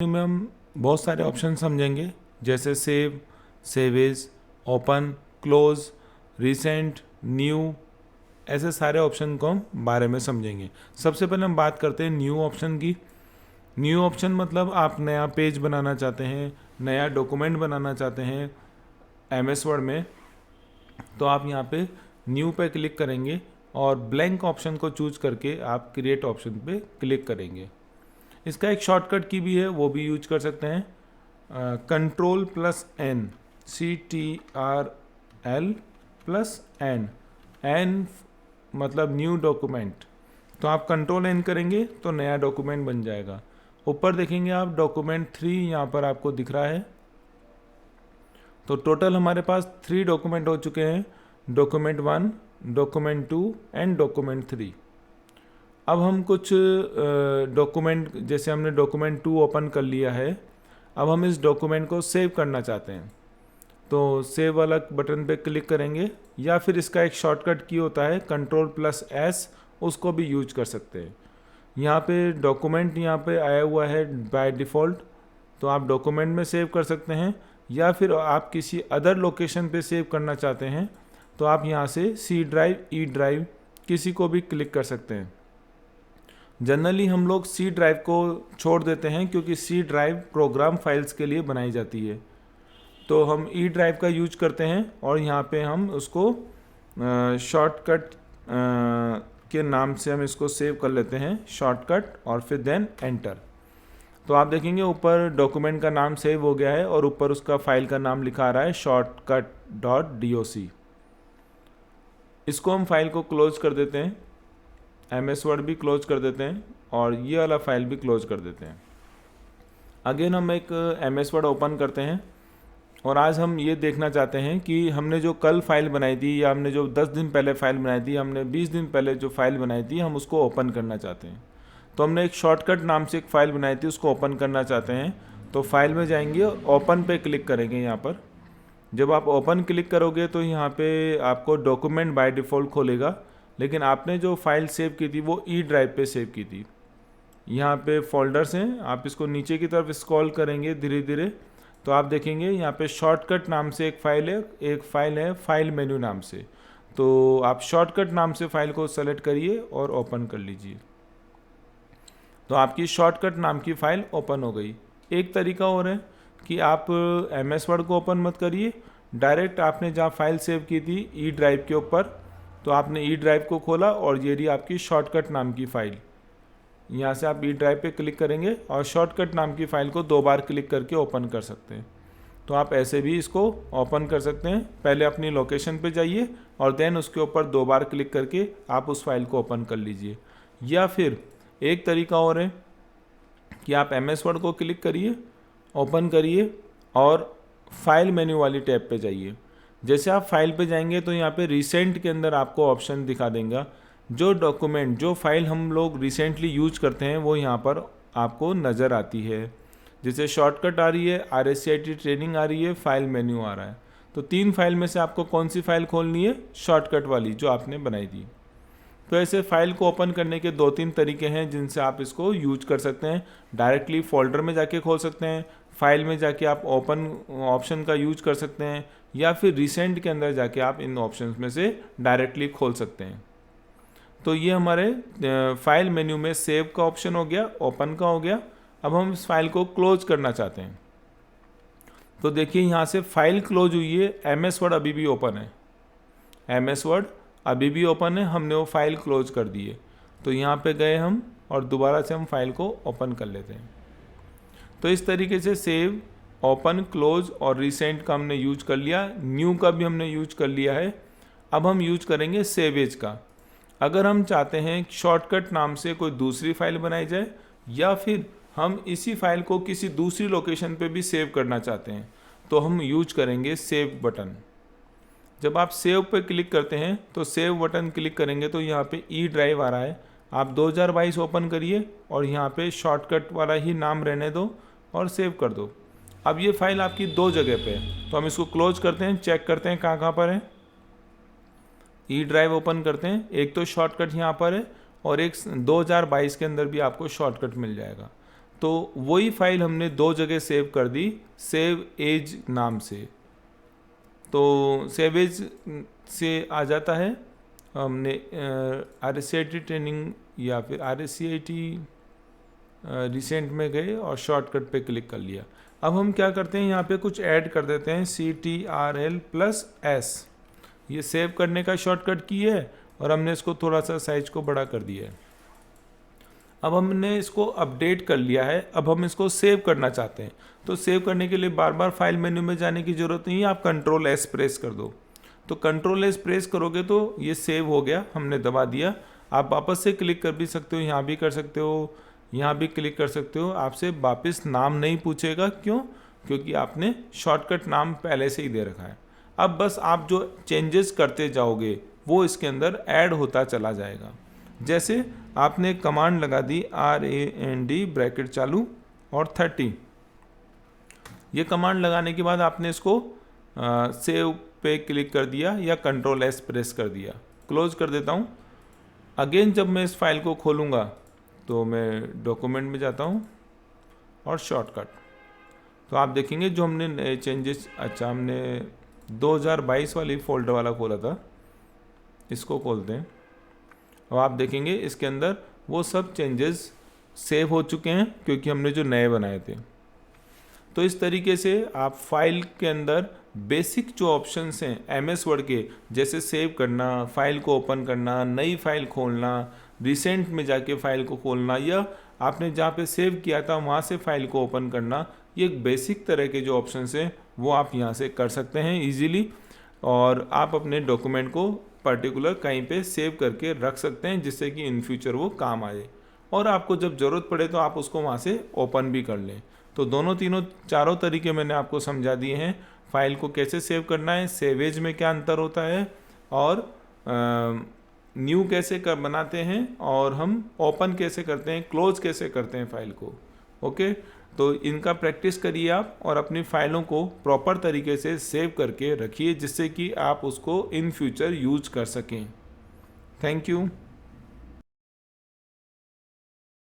में हम बहुत सारे ऑप्शन समझेंगे, जैसे save, save as, open, close, recent, new, ऐसे सारे ऑप्शन को हम बारे में समझेंगे। सबसे पहले हम बात करते हैं न्यू ऑप्शन की। न्यू ऑप्शन मतलब आप नया पेज बनाना चाहते हैं, नया डॉक्यूमेंट बनाना चाहते हैं एमएस वर्ड में, तो आप यहाँ पे न्यू पे क्लिक करेंगे और ब्लैंक ऑप्शन को चूज करके आप क्रिएट ऑप्शन पे क्लिक करेंगे। इसका एक शॉर्टकट की भी है, वो भी यूज कर सकते हैं, Ctrl+N, CTRL+N, N मतलब न्यू डॉक्यूमेंट। तो आप Ctrl+N करेंगे तो नया डॉक्यूमेंट बन जाएगा। ऊपर देखेंगे आप डॉक्यूमेंट 3 यहाँ पर आपको दिख रहा है। तो टोटल हमारे पास 3 डॉक्यूमेंट हो चुके हैं, डॉक्यूमेंट 1, डॉक्यूमेंट 2 एंड डॉक्यूमेंट 3। अब हम कुछ डॉक्यूमेंट, जैसे हमने डॉक्यूमेंट 2 ओपन कर लिया है, अब हम इस डॉक्यूमेंट को सेव करना चाहते हैं, तो सेव वाला बटन पे क्लिक करेंगे, या फिर इसका एक शॉर्टकट की होता है Ctrl+S, उसको भी यूज कर सकते हैं। यहाँ पे डॉक्यूमेंट यहाँ पे आया हुआ है बाय डिफ़ॉल्ट, तो आप डॉक्यूमेंट में सेव कर सकते हैं, या फिर आप किसी अदर लोकेशन पे सेव करना चाहते हैं तो आप यहाँ से सी ड्राइव, ई ड्राइव किसी को भी क्लिक कर सकते हैं। जनरली हम लोग सी ड्राइव को छोड़ देते हैं क्योंकि सी ड्राइव प्रोग्राम फाइल्स के लिए बनाई जाती है, तो हम ई ड्राइव का यूज करते हैं और यहाँ पे हम उसको शॉर्टकट के नाम से हम इसको सेव कर लेते हैं, शॉर्टकट, और फिर देन एंटर। तो आप देखेंगे ऊपर डॉक्यूमेंट का नाम सेव हो गया है और ऊपर उसका फाइल का नाम लिखा आ रहा है shortcut.doc। इसको हम फाइल को क्लोज कर देते हैं, एमएस वर्ड भी क्लोज कर देते हैं और ये वाला फाइल भी क्लोज कर देते हैं। अगेन हम एक एमएस वर्ड ओपन करते हैं और आज हम ये देखना चाहते हैं कि हमने जो कल फाइल बनाई थी, या हमने जो 10 दिन पहले फाइल बनाई थी, हमने 20 दिन पहले जो फाइल बनाई थी, हम उसको ओपन करना चाहते हैं। तो हमने एक शॉर्टकट नाम से एक फ़ाइल बनाई थी, उसको ओपन करना चाहते हैं, तो फाइल में जाएंगे, ओपन पे क्लिक करेंगे। यहाँ पर जब आप ओपन क्लिक करोगे तो यहाँ पे आपको डॉक्यूमेंट बाय डिफ़ॉल्ट खोलेगा, लेकिन आपने जो फाइल सेव की थी वो ई ड्राइव पे सेव की थी। यहाँ पे फोल्डर्स हैं, आप इसको नीचे की तरफ स्क्रॉल करेंगे धीरे धीरे, तो आप देखेंगे यहाँ पे शॉर्टकट नाम से एक फ़ाइल है फाइल मेन्यू नाम से। तो आप शॉर्टकट नाम से फ़ाइल को सेलेक्ट करिए और ओपन कर लीजिए, तो आपकी शॉर्टकट नाम की फ़ाइल ओपन हो गई। एक तरीका और है कि आप एमएस वर्ड को ओपन मत करिए, डायरेक्ट आपने जहाँ फाइल सेव की थी ई ड्राइव के ऊपर, तो आपने ई ड्राइव को खोला और ये रही आपकी शॉर्टकट नाम की फ़ाइल। यहाँ से आप ई ड्राइव पे क्लिक करेंगे और शॉर्टकट नाम की फ़ाइल को 2 बार क्लिक करके ओपन कर सकते हैं। तो आप ऐसे भी इसको ओपन कर सकते हैं। पहले अपनी लोकेशन पे जाइए और देन उसके ऊपर 2 बार क्लिक करके आप उस फाइल को ओपन कर लीजिए। या फिर एक तरीका और है कि आप एमएस वर्ड को क्लिक करिए, ओपन करिए और फाइल मेन्यू वाली टैब पे जाइए। जैसे आप फाइल पे जाएंगे तो यहाँ पे रिसेंट के अंदर आपको ऑप्शन दिखा देगा, जो डॉक्यूमेंट, जो फाइल हम लोग रिसेंटली यूज करते हैं वो यहाँ पर आपको नज़र आती है। जैसे शॉर्टकट आ रही है, RSCIT ट्रेनिंग आ रही है, फाइल मेन्यू आ रहा है। तो 3 फाइल में से आपको कौन सी फाइल खोलनी है? शॉर्टकट वाली जो आपने बनाई थी। तो ऐसे फाइल को ओपन करने के 2-3 तरीके हैं जिनसे आप इसको यूज कर सकते हैं। डायरेक्टली फोल्डर में जाके खोल सकते हैं, फाइल में जाके आप ओपन ऑप्शन का यूज कर सकते हैं, या फिर रिसेंट के अंदर जाके आप इन ऑप्शंस में से डायरेक्टली खोल सकते हैं। तो ये हमारे फाइल मेन्यू में सेव का ऑप्शन हो गया, ओपन का हो गया। अब हम इस फाइल को क्लोज करना चाहते हैं, तो देखिए यहाँ से फाइल क्लोज हुई है, एमएस वर्ड अभी भी ओपन है, एमएस वर्ड अभी भी ओपन है, हमने वो फाइल क्लोज कर दी है। तो यहाँ पे गए हम और दोबारा से हम फाइल को ओपन कर लेते हैं। तो इस तरीके से सेव, ओपन, क्लोज और रिसेंट का हमने यूज कर लिया, न्यू का भी हमने यूज कर लिया है। अब हम यूज करेंगे सेवेज का। अगर हम चाहते हैं शॉर्टकट नाम से कोई दूसरी फाइल बनाई जाए, या फिर हम इसी फाइल को किसी दूसरी लोकेशन पे भी सेव करना चाहते हैं, तो हम यूज करेंगे सेव बटन। जब आप सेव पे क्लिक करते हैं तो सेव बटन क्लिक करेंगे तो यहाँ पे ई ड्राइव आ रहा है, आप 2022 ओपन करिए और यहाँ पे शॉर्टकट वाला ही नाम रहने दो और सेव कर दो। अब ये फाइल आपकी 2 जगह पे है, तो हम इसको क्लोज करते हैं, चेक करते हैं कहाँ पर है। ई ड्राइव ओपन करते हैं, एक तो शॉर्टकट यहाँ पर है और एक 2022 के अंदर भी आपको शॉर्टकट मिल जाएगा। तो वही फाइल हमने दो जगह सेव कर दी सेव एज नाम से। तो सेव एज से आ जाता है, हमने RSCIT ट्रेनिंग या फिर RSCIT रिसेंट में गए और शॉर्टकट पे क्लिक कर लिया। अब हम क्या करते हैं, यहाँ पे कुछ ऐड कर देते हैं CTRL+S। ये सेव करने का शॉर्टकट की है और हमने इसको थोड़ा सा साइज को बड़ा कर दिया है। अब हमने इसको अपडेट कर लिया है, अब हम इसको सेव करना चाहते हैं। तो सेव करने के लिए बार बार फाइल मेन्यू में जाने की ज़रूरत नहीं है, आप Ctrl+S प्रेस कर दो। तो Ctrl+S प्रेस करोगे तो ये सेव हो गया, हमने दबा दिया। आप वापस से क्लिक कर भी सकते हो, यहाँ भी कर सकते हो, यहाँ भी क्लिक कर सकते हो। आपसे वापस नाम नहीं पूछेगा, क्यों? क्योंकि आपने शॉर्टकट नाम पहले से ही दे रखा है। अब बस आप जो चेंजेस करते जाओगे वो इसके अंदर ऐड होता चला जाएगा। जैसे आपने कमांड लगा दी RAND ब्रैकेट चालू और 30। ये कमांड लगाने के बाद आपने इसको सेव पे क्लिक कर दिया या Ctrl+S प्रेस कर दिया। क्लोज कर देता हूँ। अगेन जब मैं इस फाइल को खोलूँगा तो मैं डॉक्यूमेंट में जाता हूँ और शॉर्टकट, तो आप देखेंगे जो हमने नए चेंजेस, अच्छा हमने 2022 वाली फोल्डर वाला खोला था, इसको खोलते हैं और आप देखेंगे इसके अंदर वो सब चेंजेस सेव हो चुके हैं क्योंकि हमने जो नए बनाए थे। तो इस तरीके से आप फाइल के अंदर बेसिक जो ऑप्शंस हैं MS वर्ड के, जैसे सेव करना, फाइल को ओपन करना, नई फाइल खोलना, रिसेंट में जाके फाइल को खोलना, या आपने जहाँ पे सेव किया था वहाँ से फाइल को ओपन करना, ये एक बेसिक तरह के जो ऑप्शंस हैं वो आप यहाँ से कर सकते हैं इजीली। और आप अपने डॉक्यूमेंट को पर्टिकुलर कहीं पे सेव करके रख सकते हैं जिससे कि इन फ्यूचर वो काम आए, और आपको जब ज़रूरत पड़े तो आप उसको वहाँ से ओपन भी कर लें। तो दोनों तीनों चारों तरीके मैंने आपको समझा दिए हैं। फाइल को कैसे सेव करना है, सेवेज में क्या अंतर होता है, और न्यू कैसे कर बनाते हैं, और हम ओपन कैसे करते हैं, क्लोज कैसे करते हैं फाइल को। ओके, तो इनका प्रैक्टिस करिए आप और अपनी फाइलों को प्रॉपर तरीके से सेव करके रखिए जिससे कि आप उसको इन फ्यूचर यूज कर सकें। Thank you.